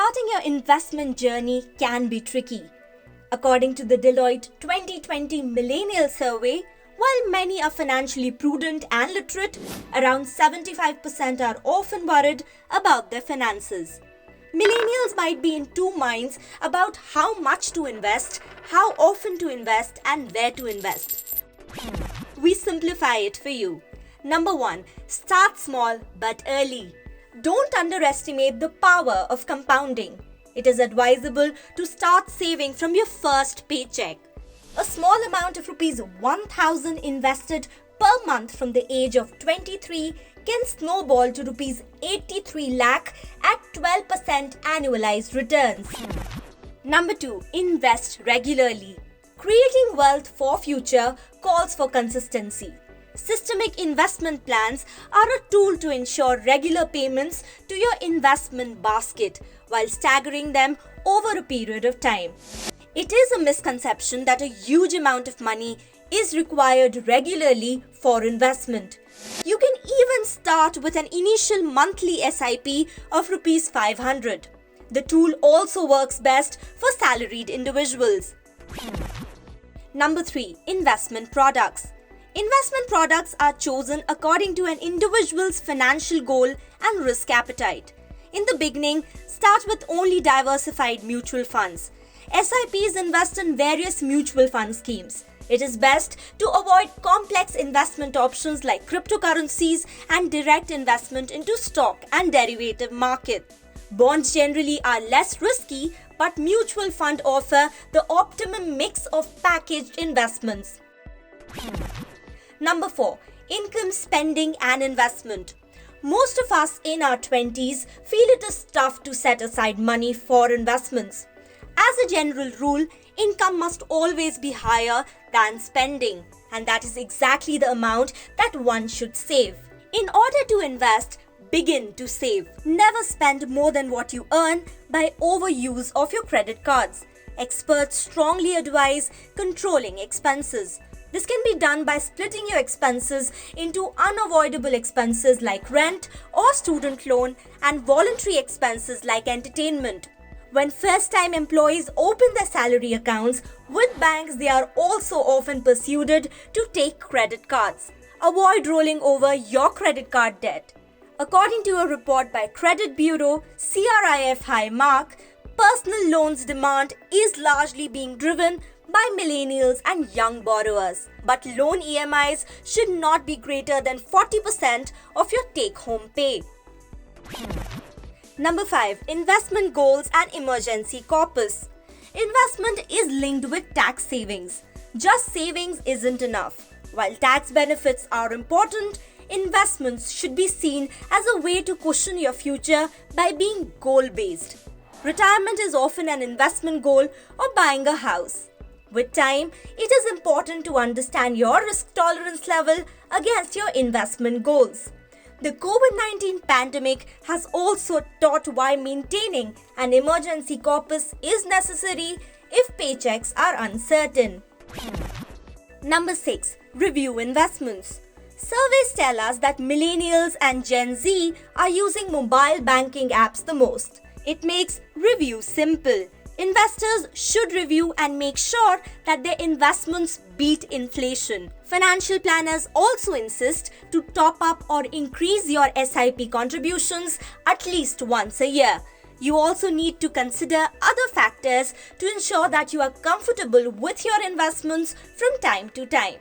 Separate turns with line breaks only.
Starting your investment journey can be tricky. According to the Deloitte 2020 Millennial Survey, while many are financially prudent and literate, around 75% are often worried about their finances. Millennials might be in two minds about how much to invest, how often to invest, and where to invest. We simplify it for you. Number 1. Start small but early. Don't underestimate the power of compounding. It is advisable to start saving from your first paycheck. A small amount of rupees 1,000 invested per month from the age of 23 can snowball to rupees 83 lakh at 12% annualized returns. Number 2. Invest regularly. Creating wealth for future calls for consistency. Systemic investment plans are a tool to ensure regular payments to your investment basket while staggering them over a period of time. It is a misconception that a huge amount of money is required regularly for investment. You can even start with an initial monthly SIP of Rs 500. The tool also works best for salaried individuals. Number 3. Investment products. Investment products are chosen according to an individual's financial goal and risk appetite. In the beginning, start with only diversified mutual funds. SIPs invest in various mutual fund schemes. It is best to avoid complex investment options like cryptocurrencies and direct investment into stock and derivative market. Bonds generally are less risky, but mutual funds offer the optimum mix of packaged investments. Number 4. Income, spending and investment. Most of us in our 20s feel it is tough to set aside money for investments. As a general rule, income must always be higher than spending, and that is exactly the amount that one should save. In order to invest, begin to save. Never spend more than what you earn by overuse of your credit cards. Experts strongly advise controlling expenses. This can be done by splitting your expenses into unavoidable expenses like rent or student loan and voluntary expenses like entertainment. When first-time employees open their salary accounts with banks, they are also often persuaded to take credit cards. Avoid rolling over your credit card debt. According to a report by credit bureau CRIF High Mark, personal loans demand is largely being driven by millennials and young borrowers. But loan EMIs should not be greater than 40% of your take-home pay. Number 5. Investment goals and emergency corpus. Investment is linked with tax savings. Just savings isn't enough. While tax benefits are important, investments should be seen as a way to cushion your future by being goal-based. Retirement is often an investment goal or buying a house. With time, it is important to understand your risk tolerance level against your investment goals. The COVID-19 pandemic has also taught why maintaining an emergency corpus is necessary if paychecks are uncertain. Number 6. Review investments. Surveys tell us that millennials and Gen Z are using mobile banking apps the most. It makes review simple. Investors should review and make sure that their investments beat inflation. Financial planners also insist to top up or increase your SIP contributions at least once a year. You also need to consider other factors to ensure that you are comfortable with your investments from time to time.